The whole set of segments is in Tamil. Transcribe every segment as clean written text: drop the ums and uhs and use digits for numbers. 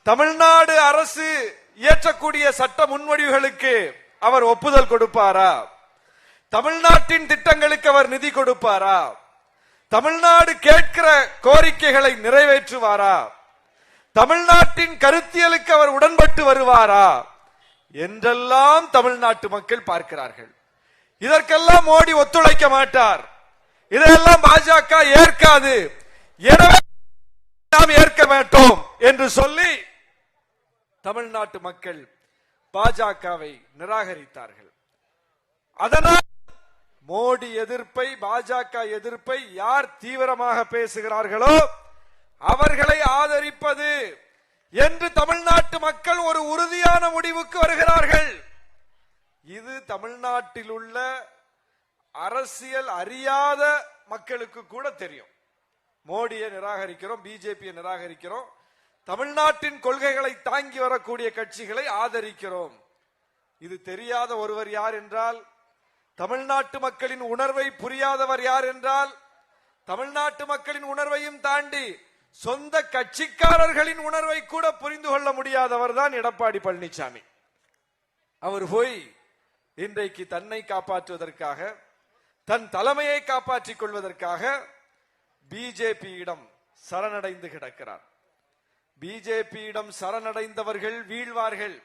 தமிழ்நாடு அரசு இயற்றக்கூடிய சட்ட முன்வடிவுகளுக்கு அவர் ஒப்புதல் கொடுப்பாரா? தமிழ்நாட்டின் திட்டங்களுக்கு அவர் நிதி கொடுப்பாரா? தமிழ்நாடு கேட்கிற கோரிக்கைகளை நிறைவேற்றுவாரா? தமிழ்நாட்டின் கருத்தியலுக்கு அவர் உடன்பட்டு வருவாரா என்றெல்லாம் தமிழ்நாட்டு மக்கள் பார்க்கிறார்கள். இதற்கெல்லாம் மோடி ஒத்துழைக்க மாட்டார். இதையெல்லாம் பாஜக ஏற்காது. எனவே நாம் ஏற்க மாட்டோம் என்று சொல்லி தமிழ்நாட்டு மக்கள் பாஜகவை நிராகரித்தார்கள். அதனால் மோடி எதிர்ப்பை, பாஜக எதிர்ப்பை யார் தீவிரமாக பேசுகிறார்களோ அவர்களை ஆதரிப்பது என்று தமிழ்நாட்டு மக்கள் ஒரு உறுதியான முடிவுக்கு வருகிறார்கள். இது தமிழ்நாட்டில் உள்ள அரசியல் அறியாத மக்களுக்கு கூட தெரியும். மோடியை நிராகரிக்கிறோம், பிஜேபியை நிராகரிக்கிறோம், தமிழ்நாட்டின் கொள்கைகளை தாங்கி வரக்கூடிய கட்சிகளை ஆதரிக்கிறோம். இது தெரியாத ஒருவர் யார் என்றால், தமிழ்நாட்டு மக்களின் உணர்வை புரியாதவர் யார் என்றால், தமிழ்நாட்டு மக்களின் உணர்வையும் தாண்டி சொந்த கட்சிக்காரர்களின் உணர்வை கூட புரிந்து கொள்ள முடியாதவர் தான் எடப்பாடி பழனிசாமி. அவர் போய் இன்றைக்கு தன்னை காப்பாற்றுவதற்காக, தன் தலைமையை காப்பாற்றிக் கொள்வதற்காக பிஜேபியிடம் சரணடைந்து கிடக்கிறார். பிஜேபியிடம் சரணடைந்தவர்கள் வீழ்வார்கள்,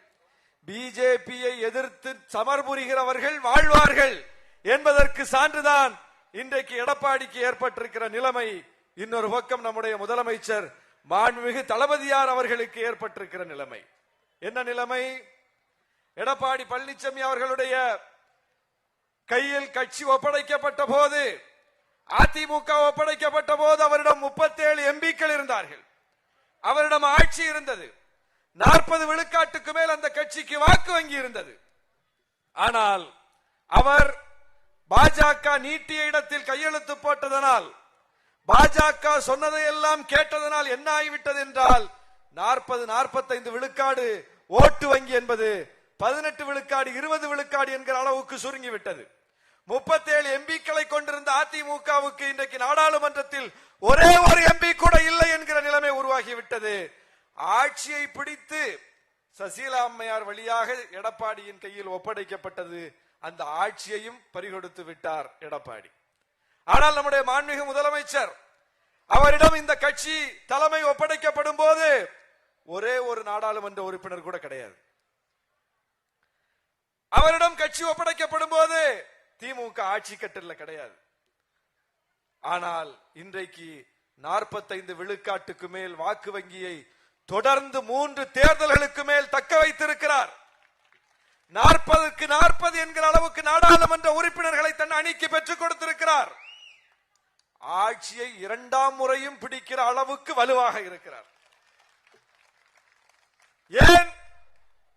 பிஜேபியை எதிர்த்து சமர் புரிகிறவர்கள் வாழ்வார்கள் என்பதற்கு சான்றுதான் இன்றைக்கு எடப்பாடிக்கு ஏற்பட்டிருக்கிற நிலைமை. இன்னொரு பக்கம் நம்முடைய முதலமைச்சர் மாண்புமிகு தளபதியார் அவர்களுக்கு ஏற்பட்டிருக்கிற நிலைமை என்ன நிலைமை? எடப்பாடி பழனிசாமி அவர்களுடைய கையில் கட்சி ஒப்படைக்கப்பட்ட போது, அதிமுக ஒப்படைக்கப்பட்ட போது அவரிடம் 37 எம்பிக்கள் இருந்தார்கள். அவரிடம் ஆட்சி இருந்தது. 40 விழுக்காட்டுக்கு மேல் அந்த கட்சிக்கு வாக்கு வங்கி இருந்தது. ஆனால் அவர் பாஜக நீட்டிய இடத்தில் கையெழுத்து போட்டதனால், பாஜக சொன்னதையெல்லாம் கேட்டதனால் என்ன ஆகிவிட்டது என்றால், 40-45 விழுக்காடு ஓட்டு வங்கி என்பது 18 விழுக்காடு 20 விழுக்காடு என்கிற அளவுக்கு சுருங்கிவிட்டது. 37 எம்பிக்களை கொண்டிருந்த அதிமுகவுக்கு இன்றைக்கு நாடாளுமன்றத்தில் ஒரே ஒரு எம்பி கூட இல்லை என்கிற நிலைமை உருவாகிவிட்டது. ஆட்சியை பிடித்து சசிகலா அம்மையார் வழியாக எடப்பாடியின் கையில் ஒப்படைக்கப்பட்டது. அந்த ஆட்சியையும் பறிகொடுத்து விட்டார் எடப்பாடி. ஆனால் நம்முடைய மாண்புமிகு முதலமைச்சர், அவரிடம் இந்த கட்சி தலைமை ஒப்படைக்கப்படும் போது ஒரே ஒரு நாடாளுமன்ற உறுப்பினர் கூட கிடையாது. அவரிடம் கட்சி ஒப்படைக்கப்படும் போது திமுக ஆட்சி கட்டில கிடையாது. ஆனால் இன்றைக்கு 45 விழுக்காட்டுக்கு மேல் வாக்கு வங்கியை தொடர்ந்து 3 தேர்தல்களுக்கு மேல் தக்க வைத்திருக்கிறார். 40க்கு 40 என்கிற அளவுக்கு நாடாளுமன்ற உறுப்பினர்களை தன் அணிக்கு பெற்றுக் கொடுத்திருக்கிறார். ஆட்சியை 2ஆம் முறையும் பிடிக்கிற அளவுக்கு வலுவாக இருக்கிறார். ஏன்?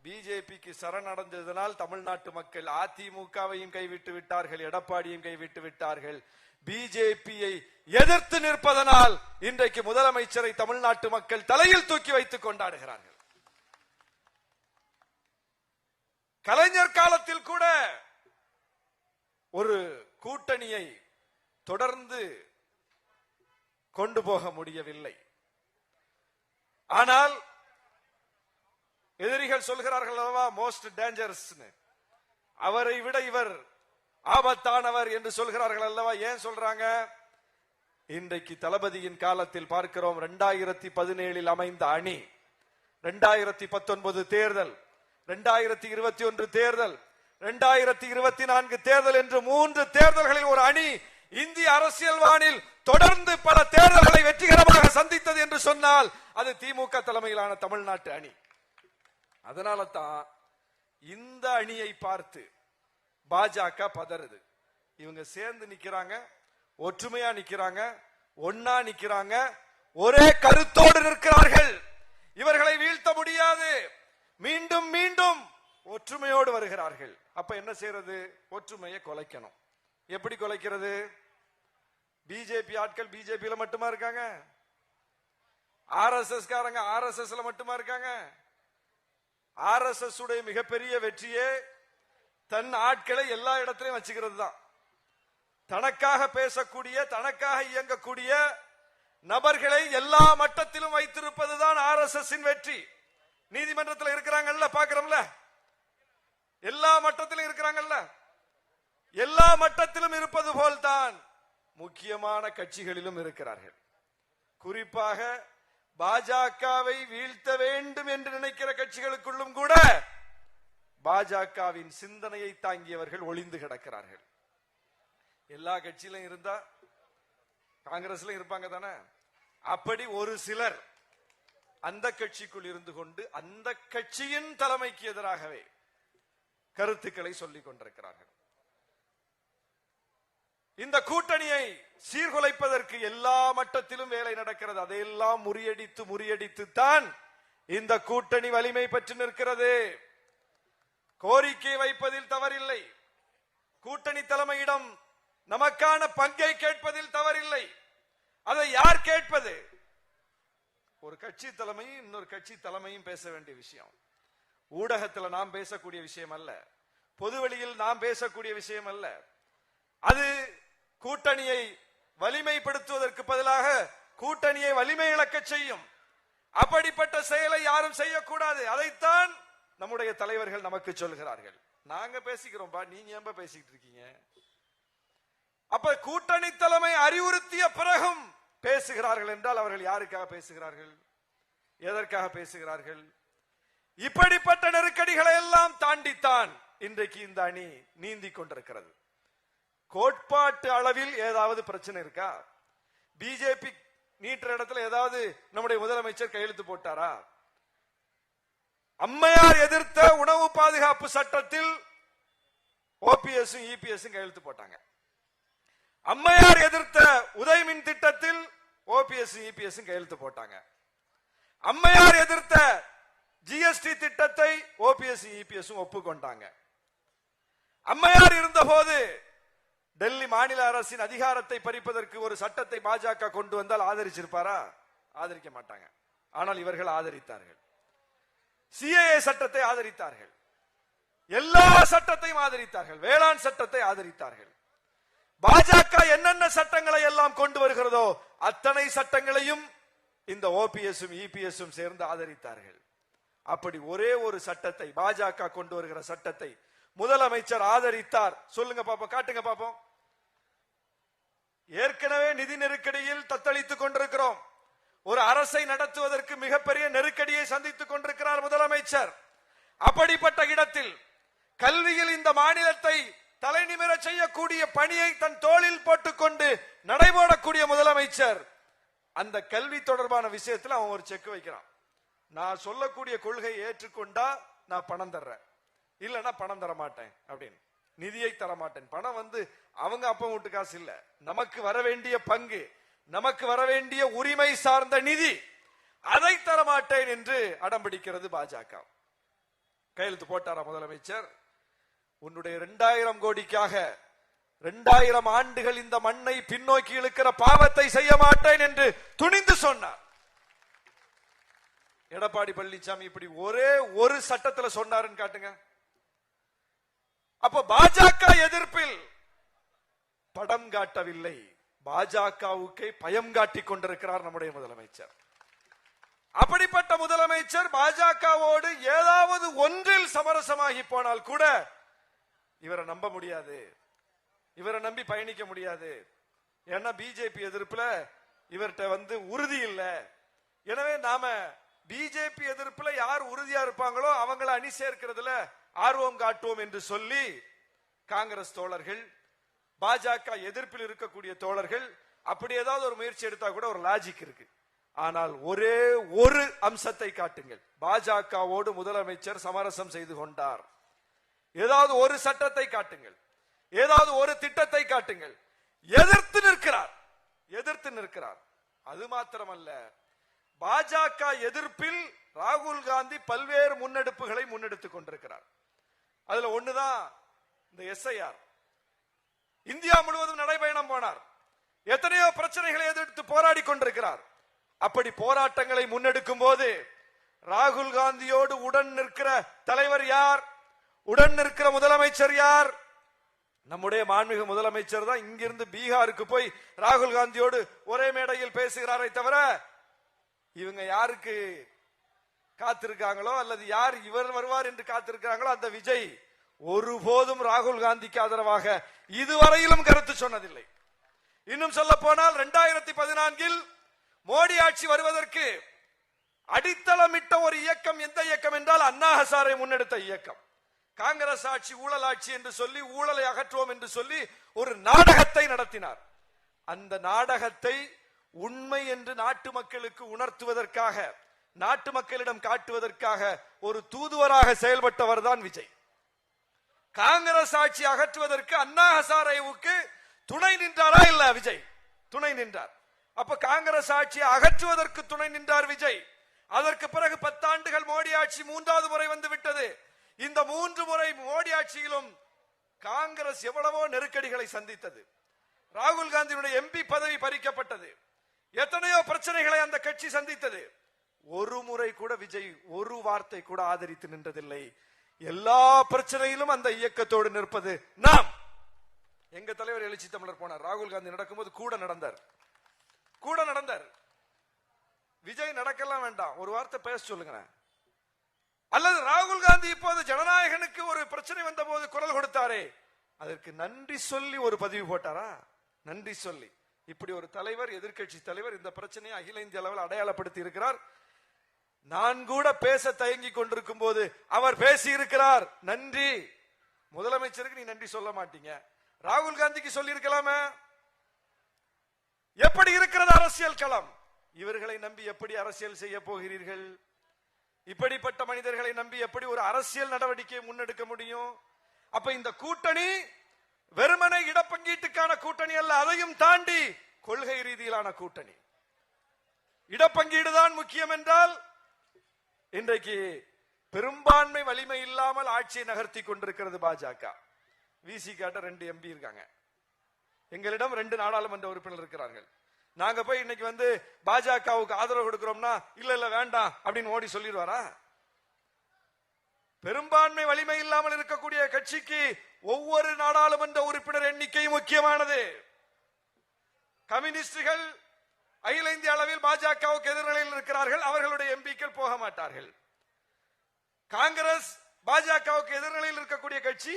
பிஜேபிக்கு சரணடைந்ததனால் தமிழ்நாட்டு மக்கள் அதிமுகவையும் கைவிட்டு விட்டார்கள், எடப்பாடியும் கைவிட்டு விட்டார்கள். பிஜேபியை எதிர்த்து நிற்பதனால் இன்றைக்கு முதலமைச்சரை தமிழ்நாட்டு மக்கள் தலையில் தூக்கி வைத்துக் கொண்டாடுகிறார்கள். கலைஞர் காலத்தில் கூட ஒரு கூட்டணியை தொடர்ந்து கொண்டு போக முடியவில்லை. ஆனால் எதிரிகள் சொல்கிறார்கள் அல்லவா, மோஸ்ட் டேஞ்சரஸ், அவரை விட இவர் ஆபத்தானவர் என்று சொல்கிறார்கள் அல்லவா. ஏன் சொல்றாங்க? இன்றைக்கு தளபதியின் காலத்தில் பார்க்கிறோம், 2017 அமைந்த அணி, 2019 தேர்தல், 2021 தேர்தல், 2024 தேர்தல் என்று 3 தேர்தல்களில் ஒரு அணி இந்திய அரசியல் வானில் தொடர்ந்து பல தேர்தல்களை வெற்றிகரமாக சந்தித்தது என்று சொன்னால் அது திமுக தலைமையிலான தமிழ்நாட்டு அணி. அதனால தான் இந்த அணியை பார்த்து பாஜக பதறுது. இவங்க சேர்ந்து நிக்கிறாங்க, ஒற்றுமையா நிக்கிறாங்க, ஒன்னா நிக்கிறாங்க, ஒரே கருத்தோடு நிற்கிறார்கள். இவர்களை வீழ்த்த முடியாது. மீண்டும் மீண்டும் ஒற்றுமையோடு வருகிறார்கள். அப்ப என்ன செய்யறது? ஒற்றுமையை குலைக்கணும். எப்படி குலைக்கிறது? பிஜேபி ஆட்கள் பிஜேபியில மட்டுமா இருக்காங்க? ஆர்எஸ்எஸ் காரங்க ஆர்எஸ்எஸ்ல மட்டுமா இருக்காங்க? ஆர்எஸ்எஸ் உடைய மிகப்பெரிய வெற்றியே தன் ஆட்களை எல்லா இடத்திலையும் வச்சுக்கிறது தான். தனக்காக பேசக்கூடிய, தனக்காக இயங்கக்கூடிய நபர்களை எல்லா மட்டத்திலும் வைத்திருப்பதுதான் ஆர்எஸ்எஸ் வெற்றி. நீதிமன்றத்தில் இருக்கிறாங்கல்ல, பாக்குறோம்ல, எல்லா மட்டத்திலும் இருக்கிறாங்கல்ல. எல்லா மட்டத்திலும் இருப்பது போல்தான் முக்கியமான கட்சிகளிலும் இருக்கிறார்கள். குறிப்பாக பாஜகவை வீழ்த்த வேண்டும் என்று நினைக்கிற கட்சிகளுக்குள்ளும் கூட பாஜகவின் சிந்தனையை தாங்கியவர்கள் ஒளிந்து கிடக்கிறார்கள். எல்லா கட்சியிலும் இருந்தா காங்கிரஸ்ல இருப்பாங்க தானே, அப்படி ஒரு சிலர் அந்த கட்சிக்குள் இருந்து கொண்டு அந்த கட்சியின் தலைமைக்கு எதிராகவே கருத்துக்களை சொல்லிக் கொண்டிருக்கிறார்கள். இந்த கூட்டணியை சீர்குலைப்பதற்கு எல்லா மட்டத்திலும் வேலை நடக்கிறது. அதையெல்லாம் முறியடித்து தான் இந்த கூட்டணி வலிமை பெற்று நிற்கிறது. கோரிக்கை வைப்பதில் தவறில்லை, கூட்டணி தலைமையிடம் நமக்கான பங்கை கேட்பதில் தவறில்லை. அதை யார் கேட்பது? ஒரு கட்சி தலைமையும் இன்னொரு கட்சி தலைமையும் பேச வேண்டிய விஷயம். ஊடகத்தில் நாம் பேசக்கூடிய விஷயம் அல்ல, பொதுவெளியில் நாம் பேசக்கூடிய விஷயம் அல்ல. அது கூட்டணியை வலிமைப்படுத்துவதற்கு பதிலாக கூட்டணியை வலிமை இழக்க செய்யும். அப்படிப்பட்ட செயலை யாரும் செய்யக்கூடாது. அதைத்தான் நம்முடைய தலைவர்கள் நமக்கு சொல்கிறார்கள். நாங்க பேசிக்கிறோம், நீங்க ஏன்பா பேசிட்டு இருக்கீங்க? அப்ப கூட்டணி தலைமை அறிவுறுத்திய பிறகும் பேசுகிறார்கள் என்றால் அவர்கள் யாருக்காக பேசுகிறார்கள்? எதற்காக பேசுகிறார்கள்? இப்படிப்பட்ட நெருக்கடிகளை எல்லாம் தாண்டித்தான் இன்றைக்கு இந்த அணி நீந்தி கொண்டிருக்கிறது. கோட்பாட்டு அளவில் ஏதாவது பிரச்சனை இருக்கா? பிஜேபி நீட்டுற இடத்துல ஏதாவது நம்முடைய முதலமைச்சர் கையெழுத்து போட்டாரா? அம்மையார் எதிர்த்த உணவு பாதுகாப்பு சட்டத்தில் ஓபிஎஸ் இபிஎஸ் கையெழுத்து போட்டாங்க. அம்மையார் எதிர்த்த உதயமின் திட்டத்தில் ஓபிஎஸ் இபிஎஸ் கையெழுத்து போட்டாங்க. அம்மையார் எதிர்த்த ஜிஎஸ்டி திட்டத்தை ஓபிஎஸ் இபிஎஸ் ஒப்புக்கொண்டாங்க. அம்மையார் இருந்த போது டெல்லி மாநில அரசின் அதிகாரத்தை பறிப்பதற்கு ஒரு சட்டத்தை பாஜக கொண்டு வந்தால் ஆதரிச்சிருப்பாரா? ஆதரிக்க மாட்டாங்க. ஆனால் இவர்கள் ஆதரித்தார்கள். சிஏஏ சட்டத்தை ஆதரித்தார்கள், எல்லா சட்டத்தையும் ஆதரித்தார்கள், வேளாண் சட்டத்தை ஆதரித்தார்கள். பாஜக என்னென்ன சட்டங்களை எல்லாம் கொண்டு வருகிறதோ அத்தனை சட்டங்களையும் இந்த ஓபிஎஸ் இபிஎஸ் சேர்ந்து ஆதரித்தார்கள். அப்படி ஒரே ஒரு சட்டத்தை, பாஜக கொண்டு வருகிற சட்டத்தை முதலமைச்சர் ஆதரித்தார். சொல்லுங்க பாப்போம், காட்டுங்க பாப்போம். ஏற்கனவே நிதி நெருக்கடியில் தத்தளித்துக் கொண்டிருக்கிறோம். ஒரு அரசை நடத்துவதற்கு மிகப்பெரிய நெருக்கடியை சந்தித்துக் கொண்டிருக்கிறார் முதலமைச்சர். அப்படிப்பட்ட இடத்தில் கல்வியில் இந்த மாநிலத்தை தலைநிமிர செய்யக்கூடிய பணியை தன் தோளில் போட்டுக்கொண்டு நடைபோடக்கூடிய முதலமைச்சர் அந்த கல்வி தொடர்பான விஷயத்தில் அவன் ஒரு செக் வைக்கிறான். நான் சொல்லக்கூடிய கொள்கையை ஏற்றுக்கொண்டா நான் பணம் தர்றேன், இல்லன்னா பணம் தர மாட்டேன் அப்படின்னு. நிதியை தர மாட்டேன். பணம் அவங்க அப்ப வீட்டு காசு இல்ல, நமக்கு வர வேண்டிய பங்கு, நமக்கு வர வேண்டிய உரிமை சார்ந்த நிதி, அதை தர மாட்டேன் என்று அடம்பிடிக்கிறது பாஜக. கையெழுத்து போட்டாரா முதலமைச்சர்? உன்னுடைய 2000 கோடிக்காக 2000 ஆண்டுகள் இந்த மண்ணை பின்னோக்கி இழுக்கிற பாவத்தை செய்ய மாட்டேன் என்று துணிந்து சொன்னார். எடப்பாடி பழனிசாமி இப்படி ஒரே ஒரு சட்டத்தில் சொன்னாருன்னு காட்டுங்க. அப்ப பாஜக எதிர்ப்பில் படம் காட்டவில்லை, பாஜகவுக்கு பயம் காட்டிக் கொண்டிருக்கிறார் நம்முடைய முதலமைச்சர். அப்படிப்பட்ட முதலமைச்சர் பாஜகவோடு ஏதாவது ஒன்றில் சமரசமாகி போனால் கூட இவரை நம்ப முடியாது, இவரை நம்பி பயணிக்க முடியாது. ஏன்னா பிஜேபி எதிர்ப்புல இவர்கிட்ட உறுதி இல்லை. எனவே நாம பிஜேபி எதிர்ப்புல யார் உறுதியா இருப்பாங்களோ அவங்களை அணி சேர்க்கிறதுல ஆர்வம் காட்டுவோம் என்று சொல்லி காங்கிரஸ் தோழர்கள், பாஜக எதிர்ப்பில் இருக்கக்கூடிய தோழர்கள் அப்படி ஏதாவது ஒரு முயற்சி எடுத்தா கூட ஒரு லாஜிக் இருக்கு. ஆனால் ஒரே ஒரு அம்சத்தை காட்டுங்கள், பாஜகவோடு முதலமைச்சர் சமரசம் செய்து கொண்டார். ஏதாவது ஒரு சட்டத்தை காட்டுங்கள், ஏதாவது ஒரு திட்டத்தை காட்டுங்கள். எதிர்த்து நிற்கிறார், எதிர்த்து நிற்கிறார். அது மாத்திரமல்ல, பாஜக எதிர்ப்பில் ராகுல் காந்தி பல்வேறு முன்னெடுப்புகளை முன்னெடுத்துக் கொண்டிருக்கிறார். அதுல ஒண்ணுதான் இந்த எஸ்ஐஆர். இந்தியா முழுவதும் நடைபயணம் போனார், எத்தனையோ பிரச்சனைகளை எதிர்த்து போராடி கொண்டிருக்கிறார். அப்படி போராட்டங்களை முன்னெடுக்கும் போது ராகுல் காந்தியோடு உடன் நிற்கிற தலைவர் யார்? உடன் நிற்கிற முதலமைச்சர் யார்? நம்முடைய மாண்புமிகு முதலமைச்சர் தான். இங்கிருந்து பீகாருக்கு போய் ராகுல் காந்தியோடு ஒரே மேடையில் பேசுகிறாரை தவிர இவங்க யாருக்கு காத்திருக்காங்களோ அல்லது யார் இவர் வருவார் என்று காத்திருக்கிறாங்களோ அந்த விஜய் ஒருபோதும் ராகுல் காந்திக்கு ஆதரவாக இதுவரையிலும் கருத்து சொன்னதில்லை. இன்னும் சொல்ல போனால் 2014 மோடி ஆட்சி வருவதற்கு அடித்தளமிட்ட ஒரு இயக்கம் எந்த இயக்கம் என்றால் அண்ணா ஹசாரே முன்னெடுத்த இயக்கம். காங்கிரஸ் ஆட்சி ஊழல் ஆட்சி என்று சொல்லி ஊழலை அகற்றுவோம் என்று சொல்லி ஒரு நாடகத்தை நடத்தினார். அந்த நாடகத்தை உண்மை என்று நாட்டு மக்களுக்கு உணர்த்துவதற்காக, நாட்டு மக்களிடம் காட்டுவதற்காக ஒரு தூதுவராக செயல்பட்டவர் தான் விஜய். காங்கிரஸ் ஆட்சி அகற்றுவதற்கு அண்ணா ஹசாரேவுக்கு துணை நின்றாரா? இல்ல, விஜய் துணை நின்றார். அப்ப காங்கிரஸ் ஆட்சியை அகற்றுவதற்கு துணை நின்றார் விஜய். அதற்கு பிறகு 10 ஆண்டுகள் மோடி ஆட்சி 3வது முறை வந்து விட்டது. இந்த 3 முறை மோடி ஆட்சியிலும் காங்கிரஸ் எவ்வளவோ நெருக்கடிகளை சந்தித்தது. ராகுல் காந்தியுடைய எம்பி பதவி பறிக்கப்பட்டது. எத்தனையோ பிரச்சனைகளை அந்த கட்சி சந்தித்தது. ஒரு முறை கூட விஜய் ஒரு வார்த்தை கூட ஆதரித்து நின்றதில்லை. எல்லா பிரச்சனையிலும் அந்த இயக்கத்தோடு நிற்பது நாம். எங்க தலைவர் எழுச்சி தமிழர் போனார், ராகுல் காந்தி நடக்கும்போது கூட நடந்தார். விஜய் நடக்கலாம் வேண்டாம், ஒரு வார்த்தை பேச சொல்லுங்க. அல்லது ராகுல் காந்தி இப்போது ஜனநாயகனுக்கு ஒரு பிரச்சனை வந்த போது குரல் கொடுத்தாரே, அதற்கு நன்றி சொல்லி ஒரு பதிவு போட்டாரா? நன்றி சொல்லி. இப்படி ஒரு தலைவர், எதிர்கட்சி தலைவர் இந்த பிரச்சனையை அகில இந்திய அளவில் அடையாளப்படுத்தி இருக்கிறார். நான் கூட பேச தயங்கி கொண்டிருக்கும் போது அவர் பேசி இருக்கிறார். நன்றி. முதலமைச்சருக்கு நீ நன்றி சொல்ல மாட்டீங்க, ராகுல் காந்திக்கு சொல்லி இருக்கலாமே. எப்படி இருக்கிறது அரசியல் களம்? இவர்களை நம்பி எப்படி அரசியல் செய்ய போகிறீர்கள்? இப்படிப்பட்ட மனிதர்களை நம்பி எப்படி ஒரு அரசியல் நடவடிக்கையை முன்னெடுக்க முடியும்? அப்ப இந்த கூட்டணி வெறுமனை இடப்பங்கீட்டுக்கான கூட்டணி அல்ல, அதையும் தாண்டி கொள்கை ரீதியிலான கூட்டணி. இடப்பங்கீடுதான் முக்கியம் என்றால் இன்றைக்கு பெரும்பான்மை வலிமை இல்லாமல் ஆட்சியை நகர்த்தி கொண்டிருக்கிறது பாஜக. விசி காட்ட 2 எம்பி இருக்காங்க, எங்களிடம் 2 நாடாளுமன்ற உறுப்பினர் இருக்கிறார்கள். நாங்க போய் இன்னைக்கு வந்து பாஜகவுக்கு ஆதரவு கொடுக்கிறோம்னா இல்ல வேண்டாம் அப்படின்னு மோடி சொல்லிடுவாரா? பெரும்பான்மை வலிமை இல்லாமல் இருக்கக்கூடிய கட்சிக்கு ஒவ்வொரு நாடாளுமன்ற உறுப்பினர் எண்ணிக்கை முக்கியமானது. கம்யூனிஸ்டுகள் அகில இந்திய அளவில் பாஜகவுக்கு எதிர்நிலையில் இருக்கிறார்கள், அவர்களுடைய எம்பிக்கள் போக மாட்டார்கள். காங்கிரஸ் பாஜகவுக்கு எதிர்நிலையில் இருக்கக்கூடிய கட்சி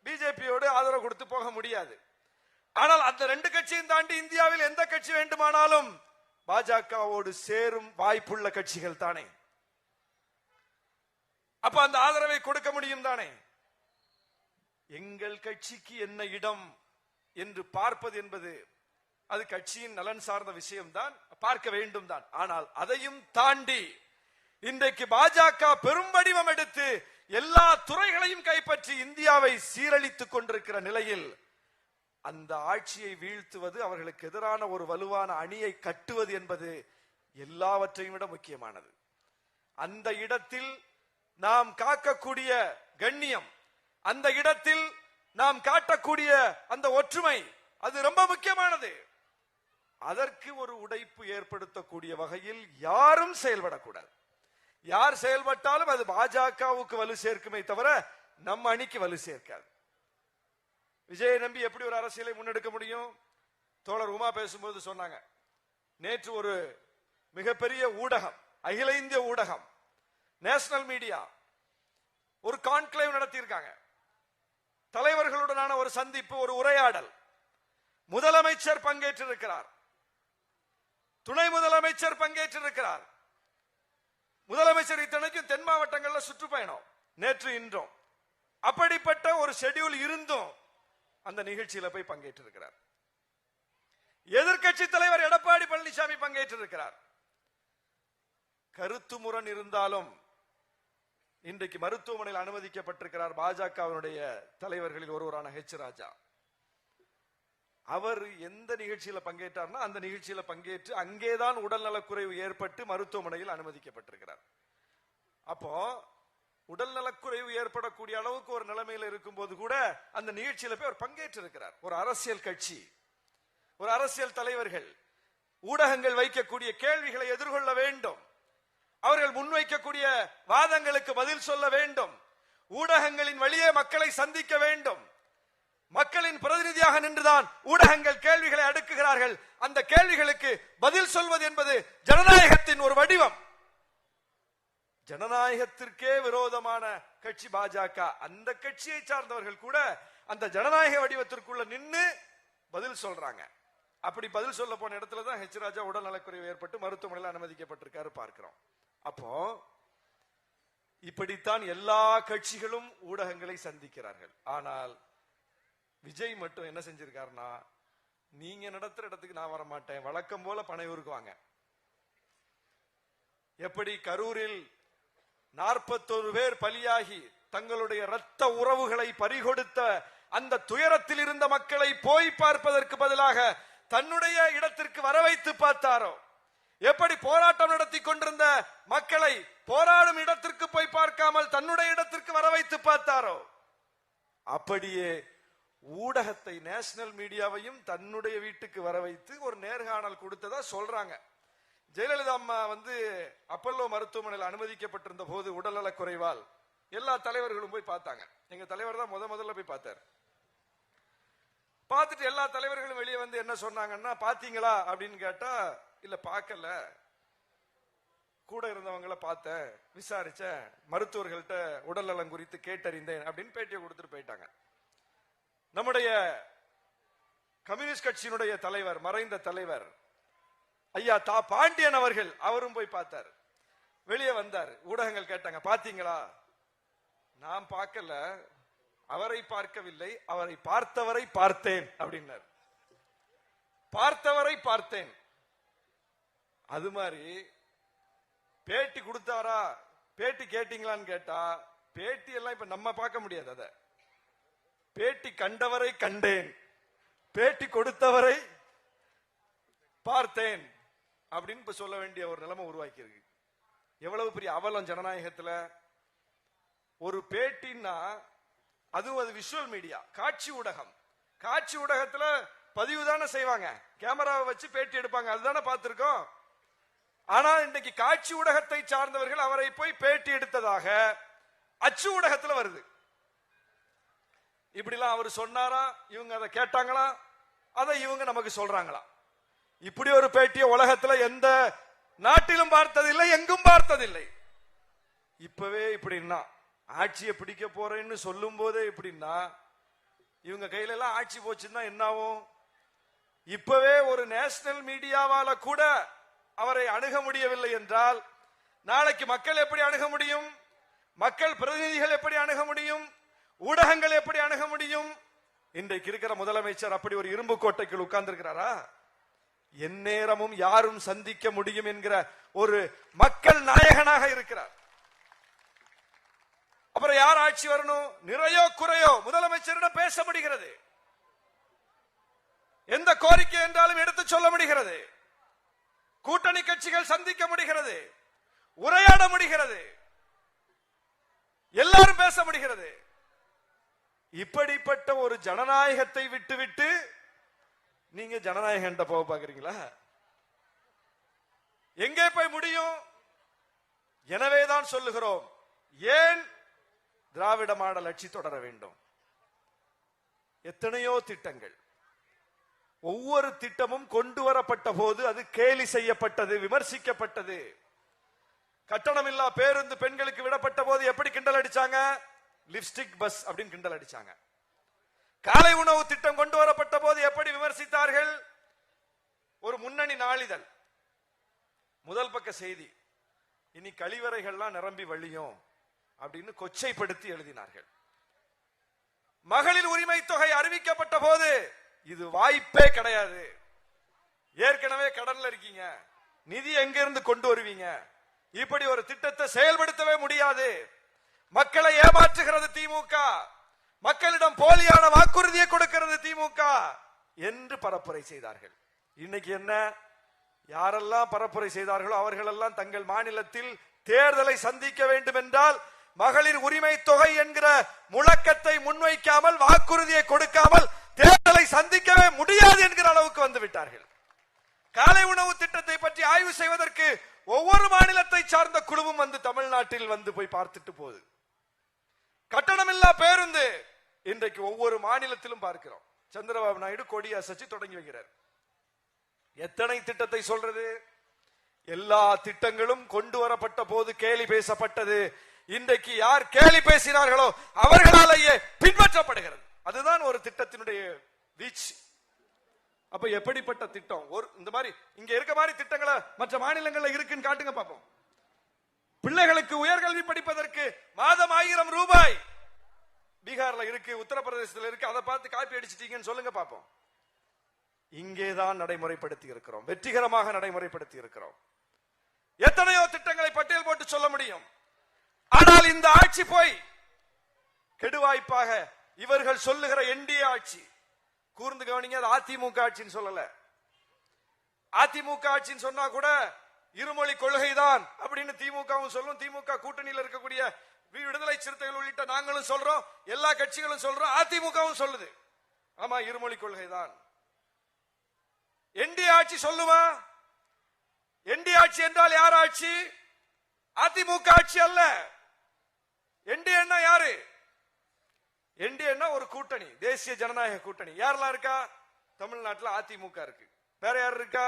பிஜேபியோடு ஆதரவு கொடுத்து போக முடியாது. ஆனால் அந்த 2 கட்சியும் தாண்டி இந்தியாவில் எந்த கட்சி வேண்டுமானாலும் பாஜகவோடு சேரும் வாய்ப்புள்ள கட்சிகள் தானே. அப்ப அந்த ஆதரவை கொடுக்க முடியும் தானே. எங்கள் கட்சிக்கு என்ன இடம் என்று பார்ப்பது என்பது அது கட்சியின் நலன் சார்ந்த விஷயம் தான், பார்க்க வேண்டும் தான். ஆனால் அதையும் தாண்டி இன்றைக்கு பாஜக பெரும் வடிவம் எடுத்து எல்லா துறைகளையும் கைப்பற்றி இந்தியாவை சீரழித்துக் கொண்டிருக்கிற நிலையில் அந்த ஆட்சியை வீழ்த்துவது, அவர்களுக்கு எதிரான ஒரு வலுவான அணியை கட்டுவது என்பது எல்லாவற்றையும் விட முக்கியமானது. அந்த இடத்தில் நாம் காக்கக்கூடிய கண்ணியம், அந்த இடத்தில் நாம் காட்டக்கூடிய அந்த ஒற்றுமை, அது ரொம்ப முக்கியமானது. அதற்கு ஒரு உடைப்பு ஏற்படுத்தக்கூடிய வகையில் யாரும் செயல்படக்கூடாது. யார் செயல்பட்டாலும் அது பாஜகவுக்கு வலு சேர்க்குமே தவிர நம்ம அணிக்கு வலு சேர்க்காது. விஜயை நம்பி எப்படி ஒரு அரசியலை முன்னெடுக்க முடியும்? தோழர் உமா பேசும்போது சொன்னாங்க, நேற்று ஒரு மிகப்பெரிய ஊடகம், அகில இந்திய ஊடகம், நேஷனல் மீடியா ஒரு கான்க்ளேவ் நடத்தியிருக்காங்க. தலைவர்களுடனான ஒரு சந்திப்பு, ஒரு உரையாடல். முதலமைச்சர் பங்கேற்றிருக்கிறார், துணை முதலமைச்சர் பங்கேற்றிருக்கிறார். முதலமைச்சர் இத்தனைக்கும் தென் மாவட்டங்களில் சுற்றுப்பயணம் நேற்று இன்றும். அப்படிப்பட்ட ஒரு ஷெட்யூல் இருந்தும் அந்த நிகழ்ச்சியில போய் பங்கேற்றிருக்கிறார். எதிர்க்கட்சி தலைவர் எடப்பாடி பழனிசாமி பங்கேற்றிருக்கிறார். கருத்து முரண் இருந்தாலும் இன்றைக்கு மருத்துவமனையில் அனுமதிக்கப்பட்டிருக்கிறார் பாஜகவினுடைய தலைவர்களில் ஒருவரான ஹெச் ராஜா. அவர் எந்த நிகழ்ச்சியில பங்கேற்றார்னா அந்த நிகழ்ச்சியில பங்கேற்று அங்கேதான் உடல்நலக்குறைவு ஏற்பட்டு மருத்துவமனையில் அனுமதிக்கப்பட்டிருக்கிறார். அப்போ உடல்நலக்குறைவு ஏற்படக்கூடிய அளவுக்கு ஒரு நிலைமையில் இருக்கும் போது கூட அந்த நிகழ்ச்சியில போய் அவர் பங்கேற்றிருக்கிறார். ஒரு அரசியல் கட்சி, ஒரு அரசியல் தலைவர்கள் ஊடகங்கள் வைக்கக்கூடிய கேள்விகளை எதிர்கொள்ள வேண்டும். அவர்கள் முன்வைக்கக்கூடிய வாதங்களுக்கு பதில் சொல்ல வேண்டும். ஊடகங்களின் வழியே மக்களை சந்திக்க வேண்டும். மக்களின் பிரதிநிதியாக நின்றுதான் ஊடகங்கள் கேள்விகளை அடுக்குகிறார்கள். அந்த கேள்விகளுக்கு பதில் சொல்வது என்பது ஜனநாயகத்தின் ஒரு வடிவம். ஜனநாயகத்திற்கே விரோதமான கட்சி பாஜக. அந்த கட்சியை சார்ந்தவர்கள் கூட அந்த ஜனநாயக வடிவத்திற்குள்ள நின்று பதில் சொல்றாங்க. அப்படி பதில் சொல்ல போன இடத்துலதான் ஹெச் ராஜா உடல் நலக்குறைவு ஏற்பட்டு மருத்துவமனையில் அனுமதிக்கப்பட்டிருக்காரு பார்க்கிறோம். அப்போ இப்படித்தான் எல்லா கட்சிகளும் ஊடகங்களை சந்திக்கிறார்கள். ஆனால் விஜய் மட்டும் என்ன செஞ்சிருக்காருன்னா, நீங்க நடத்துற இடத்துக்கு நான் வரமாட்டேன், வழக்கம் போல பனையூருக்கு வாங்க. எப்படி கரூரில் 41 பேர் பலியாகி தங்களுடைய இரத்த உறவுகளை பறிகொடுத்த அந்த துயரத்தில் இருந்த மக்களை போய் பார்ப்பதற்கு பதிலாக தன்னுடைய இடத்திற்கு வர வைத்து பார்த்தாரோ, எப்படி போராட்டம் நடத்தி கொண்டிருந்த மக்களை போராடும் இடத்திற்கு போய் பார்க்காமல் தன்னுடைய இடத்திற்கு வர வைத்து பார்த்தாரோ, அப்படியே ஊடகத்தை நேஷனல் மீடியாவையும் தன்னுடைய வீட்டுக்கு வர வைத்து ஒரு நேர்காணல் கொடுத்ததா சொல்றாங்க. ஜெயலலிதா அம்மா அப்பல்லோ மருத்துவமனையில் அனுமதிக்கப்பட்டிருந்த போது உடல்நல குறைவால் எல்லா தலைவர்களும் போய் பார்த்தாங்க. எங்க தலைவர் தான் முதல்ல போய் பார்த்தார். பார்த்துட்டு எல்லா தலைவர்களும் வெளியே வந்து என்ன சொன்னாங்கன்னா, பாத்தீங்களா அப்படின்னு கேட்டா, இல்ல பார்க்கல, கூட இருந்தவங்களை பார்த்தேன், விசாரிச்சேன், மருத்துவர்கள்ட்ட உடல்நலம் குறித்து கேட்டறிந்தேன் அப்படின்னு பேட்டியை கொடுத்துட்டு போயிட்டாங்க. நம்முடைய கம்யூனிஸ்ட் கட்சியினுடைய தலைவர், மறைந்த தலைவர் ஐயா தா பாண்டியன் அவர்கள், அவரும் போய் பார்த்தார். வெளியே வந்தார். ஊடகங்கள் கேட்டாங்க, பாத்தீங்களா? நான் பார்க்கல, அவரை பார்க்கவில்லை, அவரை பார்த்தவரை பார்த்தேன் அப்படின்னார். பார்த்தவரை பார்த்தேன். அது மாதிரி பேட்டி கொடுத்தாரா, பேட்டி கேட்டீங்களான்னு கேட்டா, பேட்டி எல்லாம் இப்ப நம்ம பார்க்க முடியாது. அத பேட்டி கண்டவரை கண்டேன், பேட்டி கொடுத்தவரை பார்த்தேன் அப்படின்னு இப்ப சொல்ல வேண்டிய ஒரு நிலைமை உருவாக்கி இருக்கு. எவ்வளவு பெரிய அவலம் ஜனநாயகத்துல. ஒரு பேட்டின்னா அதுவும் அது விஷுவல் மீடியா, காட்சி ஊடகம். காட்சி ஊடகத்துல பதிவு தானே செய்வாங்க, கேமராவை வச்சு பேட்டி எடுப்பாங்க, அதுதானே பார்த்திருக்கோம். ஆனா இன்னைக்கு காட்சி ஊடகத்தை சார்ந்தவர்கள் அவரை போய் பேட்டி எடுத்ததாக அச்சு ஊடகத்துல வருது. இப்படிலாம் அவர் சொன்னாரா, இவங்க அதை கேட்டாங்களா, அதை இவங்க நமக்கு சொல்றாங்களா? இப்படி ஒரு பேட்டிய உலகத்துல எந்த நாட்டிலும் பார்த்ததில்லை, எங்கும் பார்த்ததில்லை. இப்பவே இப்படின்னா, ஆட்சியை பிடிக்க போறேன்னு சொல்லும் போதே இப்படின்னா, இவங்க கையில எல்லாம் ஆட்சி போச்சுன்னா என்ன ஆகும்? இப்பவே ஒரு நேஷனல் மீடியாவால கூட அவரை அணுக முடியவில்லை என்றால், நாளைக்கு மக்கள் எப்படி அணுக முடியும்? மக்கள் பிரதிநிதிகள் எப்படி அணுக முடியும்? ஊடகங்கள் எப்படி அணுக முடியும்? இன்றைக்கு இருக்கிற முதலமைச்சர் அப்படி ஒரு இரும்பு கோட்டைக்குள் உட்கார்ந்து இருக்கிறாரா? எந்நேரமும் யாரும் சந்திக்க முடியும் என்கிற ஒரு மக்கள் நாயகனாக இருக்கிறார். அப்புறம் யார் ஆட்சி வரணும்? நிறையோ குறையோ முதலமைச்சரிடம் பேச முடிகிறது, எந்த கோரிக்கை என்றாலும் எடுத்து சொல்ல முடிகிறது, கூட்டணி கட்சிகள் சந்திக்க முடிகிறது, உரையாட முடிகிறது, எல்லாரும் பேச முடிகிறது. இப்படிப்பட்ட ஒரு ஜனநாயகத்தை விட்டுவிட்டு நீங்க ஜனநாயகம் போக பாக்குறீங்களா? எங்கே போய் முடியும்? எனவேதான் சொல்லுகிறோம், ஏன் திராவிட மாடல் ஆட்சி தொடர வேண்டும்? எத்தனையோ திட்டங்கள், ஒவ்வொரு திட்டமும் கொண்டு வரப்பட்ட போது அது கேலி செய்யப்பட்டது, விமர்சிக்கப்பட்டது. கட்டணமில்லா பேருந்து பெண்களுக்கு விடப்பட்ட போது எப்படி கிண்டல் அடிச்சாங்க? லிப்ஸ்டிக் பஸ் அப்படின்னு கிண்டல் அடிச்சாங்க. காலை உணவு திட்டம் கொண்டு வரப்பட்ட போது எப்படி விமர்சித்தார்கள்? ஒரு முன்னணி நாளிதழ் முதல் பக்க செய்தி, இனி கழிவறைகள்லாம் நிரம்பி வழியும் அப்படின்னு கொச்சைப்படுத்தி எழுதினார்கள். மகளிர் உரிமை தொகை அறிவிக்கப்பட்ட போது இது வாய்ப்பே கிடையாது, ஏற்கனவே கடன்ல இருக்கீங்க, நிதி எங்கிருந்து கொண்டு வருவீங்க, இப்படி ஒரு திட்டத்தை செயல்படுத்தவே முடியாது, மக்களை ஏமாற்றுகிறது திமுக, மக்களிடம் போலியான வாக்குறுதியை கொடுக்கிறது திமுக என்று பரப்புரை செய்தார்கள். இன்னைக்கு என்ன? யாரெல்லாம் பரப்புரை செய்தார்களோ அவர்களெல்லாம் தங்கள் மாநிலத்தில் தேர்தலை சந்திக்க வேண்டும் என்றால் மகளிர் உரிமை தொகை என்கிற முழக்கத்தை முன்வைக்காமல், வாக்குறுதியை கொடுக்காமல் தேர்தலை சந்திக்கவே முடியாது என்கிற அளவுக்கு வந்து விட்டார்கள். காலை உணவு திட்டத்தை பற்றி ஆய்வு செய்வதற்கு ஒவ்வொரு மாநிலத்தை சார்ந்த குழுவும் வந்து தமிழ்நாட்டில் வந்து போய் பார்த்துட்டு போகுது. கட்டணமில்லா பேருந்து இன்றைக்கு ஒவ்வொரு மாநிலத்திலும் பார்க்கிறோம். சந்திரபாபு நாயுடு கொடி அசைச்சு தொடங்கி வைக்கிறார். எத்தனை திட்டத்தை சொல்றது? எல்லா திட்டங்களும் கொண்டு வரப்பட்ட போது கேலி பேசப்பட்டது. இன்றைக்கு யார் கேலி பேசினார்களோ அவர்களாலேயே பின்பற்றப்படுகிறது. அதுதான் ஒரு திட்டத்தினுடைய வீச்சு. அப்ப எப்படிப்பட்ட திட்டம்? ஒரு இந்த மாதிரி இங்க இருக்க மாதிரி திட்டங்களை மற்ற மாநிலங்கள்ல இருக்குன்னு காட்டுங்க பாப்போம். பிள்ளைகளுக்கு உயர்கல்வி படிப்பதற்கு மாதம் 1000 ரூபாய் பீகார்ல இருக்கு, உத்தரப்பிரதேசத்தில் இருக்கு. அதை பார்த்து காப்பி அடிச்சிட்டீங்கன்னு சொல்லுங்க பாப்போம். இங்கேதான் நடைமுறைப்படுத்தி இருக்கிறோம், வெற்றிகரமாக நடைமுறைப்படுத்தி இருக்கிறோம். எத்தனையோ திட்டங்களை பட்டியல் போட்டு சொல்ல முடியும். ஆனால் இந்த ஆட்சி போய் கெடுவாய்ப்பாக இவர்கள் சொல்லுகிற என்டிஏ ஆட்சி, கூர்ந்து கவனிங்க, அது அதிமுக ஆட்சின்னு சொல்லல. அதிமுக ஆட்சின்னு சொன்னா கூட இருமொழி கொள்கைதான் அப்படின்னு திமுகவும் சொல்லும். திமுக கூட்டணியில் இருக்கக்கூடிய விடுதலை சிறுத்தைகள் உள்ளிட்ட நாங்களும் சொல்றோம், எல்லா கட்சிகளும் சொல்றோம், அதிமுகவும் சொல்லுது. ஆமா, இருமொழி கொள்கைதான். என்டிஏ ஆட்சி சொல்லுமா? என்டிஏ ஆட்சி என்றால் யார் ஆட்சி? அதிமுக ஆட்சி அல்ல. என்டிஏ யாரு? என்டிஏ ஒரு கூட்டணி, தேசிய ஜனநாயக கூட்டணி. யாரெல்லாம் இருக்கா? தமிழ்நாட்டில் அதிமுக இருக்கு. வேற யார் இருக்கா?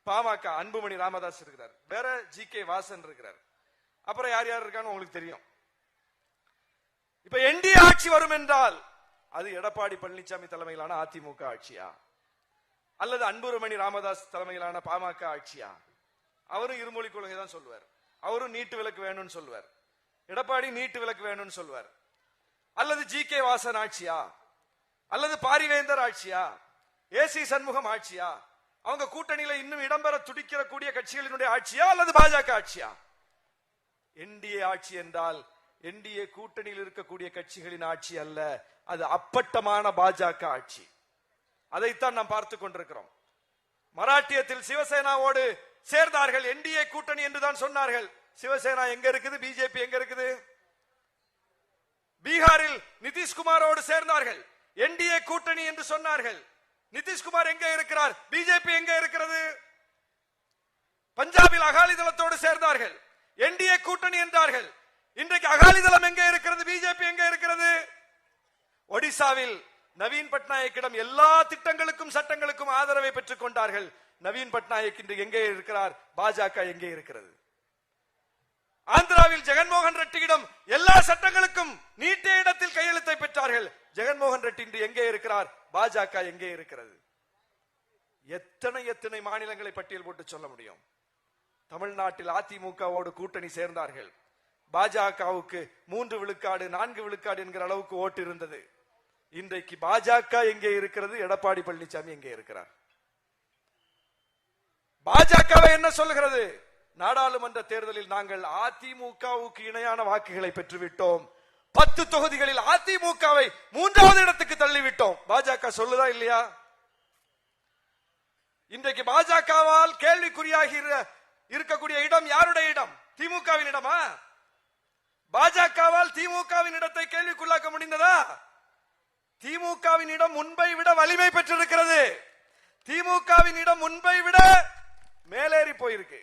பாமக, அன்புமணி ராமதாஸ் இருக்கிறார். வேற ஜி.கே. வாசன் இருக்கிறார். அப்புறம் யார் யார் இருக்கான்னு உங்களுக்கு தெரியும். இப்ப என்டிஏ ஆட்சி வரும் என்றால் அது எடப்பாடி பழனிசாமி தலைமையிலான அதிமுக ஆட்சியா, அல்லது அன்புமணி ராமதாஸ் தலைமையிலான பாமக ஆட்சியா? அவரும் இருமொழி கொள்கை தான் சொல்லுவார். அவரும் நீட்டு விலக்கு வேணும்னு சொல்லுவார். எடப்பாடி நீட்டு விலக்கு வேணும்னு சொல்லுவார். அல்லது ஜி.கே. வாசன் ஆட்சியா, அல்லது பாரிவேந்தர் ஆட்சியா, ஏசி சண்முகம் ஆட்சியா? அவங்க கூட்டணியில இன்னும் இடம்பெற துடிக்கிற கூடிய கட்சிகளினுடைய ஆட்சியா, அல்லது பாஜக ஆட்சியா? என்டிஏ ஆட்சி என்றால் என்டிஏ கூட்டணியில் இருக்கக்கூடிய கட்சிகளின் ஆட்சி அல்ல, அது அப்பட்டமான பாஜக ஆட்சி. அதைத்தான் நாம் பார்த்துக் கொண்டிருக்கிறோம். மராட்டியத்தில் சிவசேனாவோடு சேர்ந்தார்கள், என்டிஏ கூட்டணி என்றுதான் சொன்னார்கள். சிவசேனா எங்க இருக்குது? பிஜேபி எங்க இருக்குது? பீகாரில் நிதிஷ்குமாரோடு சேர்ந்தார்கள், என்டிஏ கூட்டணி என்று சொன்னார்கள். நிதிஷ்குமார் எங்க இருக்கிறார்? பிஜேபி எங்க இருக்கிறது? பஞ்சாபில் அகாலிதளத்தோடு சேர்ந்தார்கள், என்டிஏ கூட்டணி என்றார்கள். இன்றைக்கு அகாலிதளம் எங்க இருக்கிறது? பிஜேபி எங்க இருக்கிறது? ஒடிசாவில் நவீன் பட்நாயக்கிடம் எல்லா திட்டங்களுக்கும் சட்டங்களுக்கும் ஆதரவை பெற்றுக் கொண்டார்கள். நவீன் பட்நாயக் இன்று எங்கே இருக்கிறார்? பாஜக எங்கே இருக்கிறது? ஆந்திராவில் ஜெகன்மோகன் ரெட்டியிடம் எல்லா சட்டங்களுக்கும் நீட்டே இடத்தில் கையெழுத்தை பெற்றார்கள். ஜெகன்மோகன் ரெட்டி இன்று எங்கே இருக்கிறார்? பாஜக எங்கே இருக்கிறது? எத்தனை எத்தனை மாநிலங்களை பட்டியல் போட்டு சொல்ல முடியும். தமிழ்நாட்டில் அதிமுகவோடு கூட்டணி சேர்ந்தார்கள். பாஜகவுக்கு 3 விழுக்காடு 4 விழுக்காடு என்கிற அளவுக்கு ஓட்டு இருந்தது. இன்றைக்கு பாஜக எங்கே இருக்கிறது? எடப்பாடி பழனிசாமி எங்கே இருக்கிறார்? பாஜகவை என்ன சொல்லுகிறது? நாடாளுமன்ற தேர்தலில் நாங்கள் அதிமுகவுக்கு இணையான வாக்குகளை பெற்றுவிட்டோம், 10 தொகுதிகளில் அதிமுகவை 3வது இடத்துக்கு தள்ளிவிட்டோம். பாஜக சொல்லுதா இல்லையா? இன்றைக்கு பாஜகவால் கேள்விக்குறியாகி இருக்கக்கூடிய இடம் யாருடைய இடம்? திமுகவின் இடமா? பாஜகவால் திமுகவின் இடத்தை கேள்விக்குள்ளாக்க முடிந்ததா? திமுகவின் இடம் முன்பை விட வலிமை பெற்றிருக்கிறது. திமுகவின் இடம் முன்பை விட மேலேறி போயிருக்கு.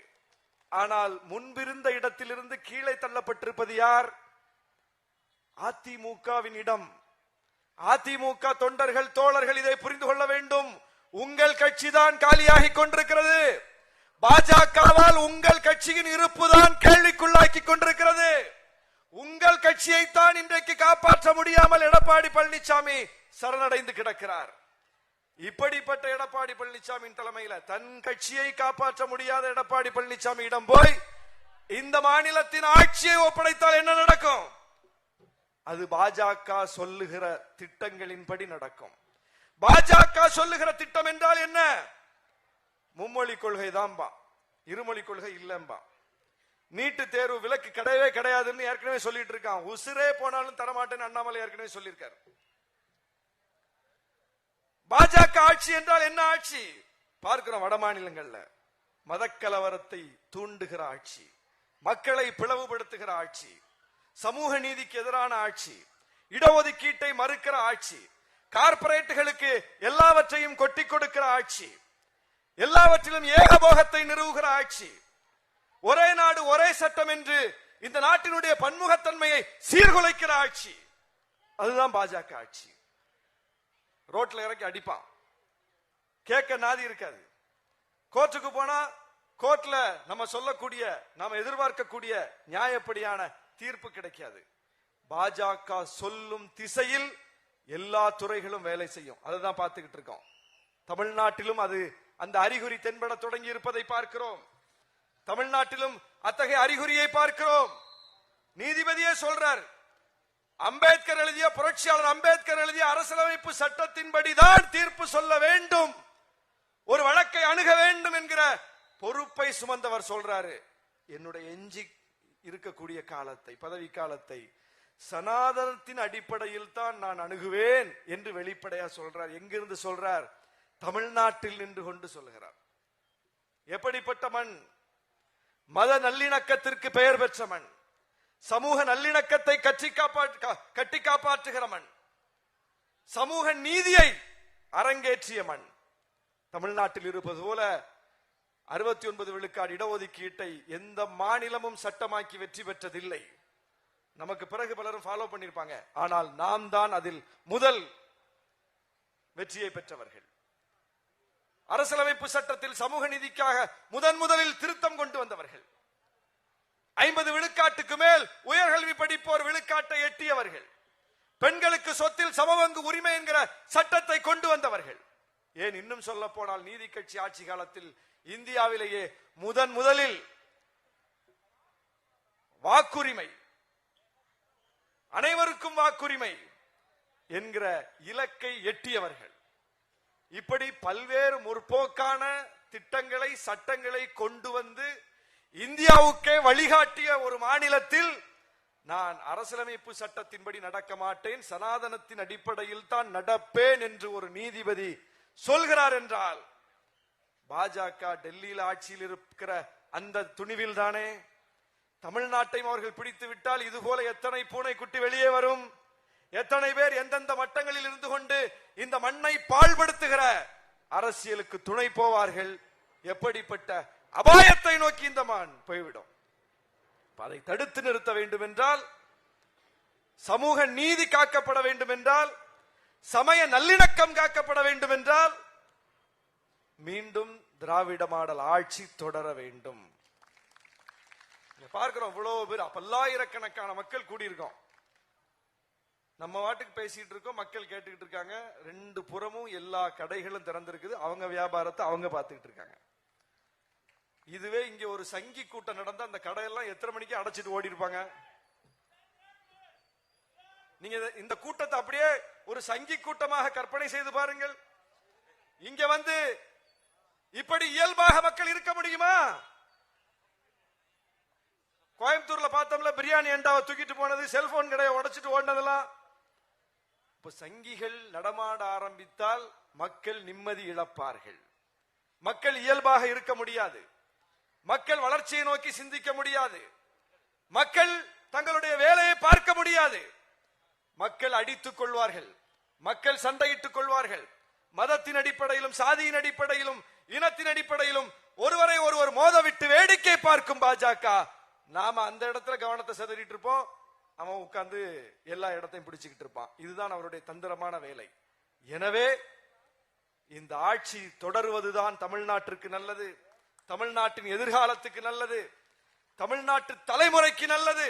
ஆனால் முன்பிருந்த இடத்திலிருந்து கீழே தள்ளப்பட்டிருப்பது யார்? அதிமுகவின் இடம். அதிமுக தொண்டர்கள், தோழர்கள் இதை புரிந்து கொள்ள வேண்டும். உங்கள் கட்சி தான் காலியாகி கொண்டிருக்கிறது. பாஜகவால் உங்கள் கட்சியின் இருப்பு தான் கேள்விக்குள்ளாக்கி கொண்டிருக்கிறது. உங்கள் கட்சியைத்தான் இன்றைக்கு காப்பாற்ற முடியாமல் எடப்பாடி பழனிசாமி சரணடைந்து கிடக்கிறார். இப்படிப்பட்ட எடப்பாடி பழனிசாமியின் தலைமையில தன் கட்சியை காப்பாற்ற முடியாத எடப்பாடி பழனிசாமியிடம் போய் இந்த மாநிலத்தின் ஆட்சியை ஒப்படைத்தால் என்ன நடக்கும்? அது பாஜக சொல்லுகிற திட்டங்களின்படி நடக்கும். பாஜக சொல்லுகிற திட்டம் என்றால் என்ன? மும்மொழி கொள்கை தான்பா, இருமொழி கொள்கை இல்லம்பா. நீட்டு தேர்வு விலக்கு கிடையவே கிடையாதுன்னு ஏற்கனவே சொல்லிட்டு இருக்கான். உசிரே போனாலும் தரமாட்டேன்னு அண்ணாமலை ஏற்கனவே சொல்லியிருக்காரு. பாஜக ஆட்சி என்றால் என்ன ஆட்சி பார்க்கிறோம்? வட மாநிலங்கள்ல மதக்கலவரத்தை தூண்டுகிற ஆட்சி, மக்களை பிளவுபடுத்துகிற ஆட்சி, சமூக நீதிக்கு எதிரான ஆட்சி, இடஒதுக்கீட்டை மறுக்கிற ஆட்சி, கார்பரேட்டுகளுக்கு எல்லாவற்றையும் கொட்டி கொடுக்கிற ஆட்சி, எல்லாவற்றிலும் ஏகபோகத்தை நிறுவுகிற ஆட்சி, ஒரே நாடு ஒரே சட்டம் என்று இந்த நாட்டினுடைய பன்முகத்தன்மையை சீர்குலைக்கிற ஆட்சி, அதுதான் பாஜக ஆட்சி. ரோட்ல இறக்கி அடிப்பான், கேட்க நாதி இருக்காது. கோர்ட்டுக்கு போனா கோர்ட்ல நம்ம சொல்லக்கூடிய நாம எதிர்பார்க்கக்கூடிய நியாயப்படியான தீர்ப்பு கிடைக்காது. பாஜக சொல்லும் திசையில் எல்லா துறைகளும் வேலை செய்யும். அதுதான் பார்த்துக்கிட்டு இருக்கோம். தமிழ்நாட்டிலும் அது அந்த அறிகுறி தென்பட தொடங்கி இருப்பதை பார்க்கிறோம். தமிழ்நாட்டிலும் அத்தகைய அறிகுறியை பார்க்கிறோம். நீதிபதியே சொல்றார், அம்பேத்கர் எழுதிய புரட்சியாளர் அம்பேத்கர் எழுதிய அரசியலமைப்பு சட்டத்தின்படிதான் தீர்ப்பு சொல்ல வேண்டும், ஒரு வழக்கை அணுக வேண்டும் என்கிற பொறுப்பை சுமந்தவர் சொல்றாரு. என்னுடைய எஞ்சி இருக்கக்கூடிய காலத்தை, பதவி காலத்தை சனாதனத்தின் அடிப்படையில் தான் நான் அணுகுவேன் என்று வெளிப்படையா சொல்றார். எங்கிருந்து சொல்றார்? தமிழ்நாட்டில் நின்று கொண்டு சொல்கிறார். எப்படிப்பட்ட மண்? மத நல்லிணக்கத்திற்கு பெயர் பெற்ற மண், சமூக நல்லிணக்கத்தை கட்டி காப்பாற்றுகிற மண், சமூக நீதியை அரங்கேற்றிய மண். தமிழ்நாட்டில் இருப்பது போல 69 விழுக்காடு இடஒதுக்கீட்டை எந்த மாநிலமும் சட்டமாக்கி வெற்றி பெற்றதில்லை. நமக்கு பிறகு பலரும் ஃபாலோ பண்ணிருப்பாங்க. ஆனால் நாம் தான் அதில் முதல் வெற்றியை பெற்றவர்கள். அரசியலமைப்பு சட்டத்தில் சமூக நீதிக்காக முதலில் திருத்தம் கொண்டு வந்தவர்கள். 50 விழுக்காட்டுக்கு மேல் உயர்கல்வி படிப்போர் விழுக்காட்டை எட்டியவர்கள். பெண்களுக்கு சொத்தில் சமபங்கு உரிமை என்கிற சட்டத்தை கொண்டு வந்தவர்கள். ஏன் இன்னும் சொல்ல போனால் நீதி கட்சி ஆட்சி காலத்தில் இந்தியாவிலேயே முதலில் வாக்குரிமை, அனைவருக்கும் வாக்குரிமை என்கிற இலக்கை எட்டியவர்கள். இப்படி பல்வேறு முற்போக்கான திட்டங்களை, சட்டங்களை கொண்டு வந்து இந்தியாவுக்கே வழிகாட்டிய ஒரு மாநிலத்தில் நான் அரசியலமைப்பு சட்டத்தின்படி நடக்க மாட்டேன், சனாதனத்தின் அடிப்படையில் தான் நடப்பேன் என்று ஒரு நீதிபதி சொல்கிறார் என்றால், பாஜக டெல்லியில் ஆட்சியில் இருக்கிற அந்த துணிவில் தானே. தமிழ்நாட்டையும் அவர்கள் பிடித்து விட்டால் இதுபோல எத்தனை பூனை குட்டி வெளியே வரும்? எத்தனை பேர் எந்தெந்த மட்டங்களில் இருந்து கொண்டு இந்த மண்ணை பாழ்படுத்துகிற அரசியலுக்கு துணை போவார்கள்? எப்படிப்பட்ட அபாயத்தை நோக்கி இந்த மண் போய்விடும். அதை தடுத்து நிறுத்த வேண்டும் என்றால், சமூக நீதி காக்கப்பட வேண்டும் என்றால், சமய நல்லிணக்கம் காக்கப்பட வேண்டும் என்றால், மீண்டும் திராவிட மாடல் ஆட்சி தொடர வேண்டும். பார்க்கிறோம், இவ்வளவு பேர், பல்லாயிரக்கணக்கான மக்கள் கூடியிருக்கோம். நம்ம வாட்டுக்கு பேசிட்டு இருக்கோம், மக்கள் கேட்டுக்கிட்டு இருக்காங்க. 2 புறமும் எல்லா கடைகளும் திறந்திருக்குது, அவங்க வியாபாரத்தை அவங்க பார்த்துக்கிட்டு இருக்காங்க. இதுவே இங்க ஒரு சங்கி கூட்டம் நடந்த அந்த கடையெல்லாம் எத்தனை மணிக்கு அடைச்சிட்டு ஓடி இருப்பாங்க? நீங்க இந்த கூட்டத்தை அப்படியே ஒரு சங்கி கூட்டமாக கற்பனை செய்து பாருங்கள். இங்க வந்து இப்படி இயல்பாக மக்கள் இருக்க முடியுமா? கோயம்புத்தூர்ல பார்த்தோம்ல, பிரியாணி அண்டாவை தூக்கிட்டு போனது, செல்போன் கடையை உடைச்சிட்டு ஓடினதெல்லாம். இப்ப சங்கிகள் நடமாட ஆரம்பித்தால் மக்கள் நிம்மதி இழப்பார்கள். மக்கள் இயல்பாக இருக்க முடியாது. மக்கள் வளர்ச்சியை நோக்கி சிந்திக்க முடியாது. மக்கள் தங்களுடைய வேலையை பார்க்க முடியாது. மக்கள் அடித்துக் கொள்வார்கள், மக்கள் சண்டையிட்டுக் கொள்வார்கள். மதத்தின் அடிப்படையிலும், சாதியின் அடிப்படையிலும், இனத்தின் அடிப்படையிலும் ஒருவரை ஒருவர் மோதவிட்டு வேடிக்கை பார்க்கும் பாஜக. நாம அந்த இடத்துல கவனத்தை செதறிட்டு இருப்போம், அவன் உட்கார்ந்து எல்லா இடத்தையும் பிடிச்சுக்கிட்டு இருப்பான். இதுதான் அவருடைய தந்திரமான வேலை. எனவே இந்த ஆட்சி தொடருவதுதான் தமிழ்நாட்டிற்கு நல்லது, தமிழ்நாட்டின் எதிர்காலத்துக்கு நல்லது, தமிழ்நாட்டு தலைமுறைக்கு நல்லது.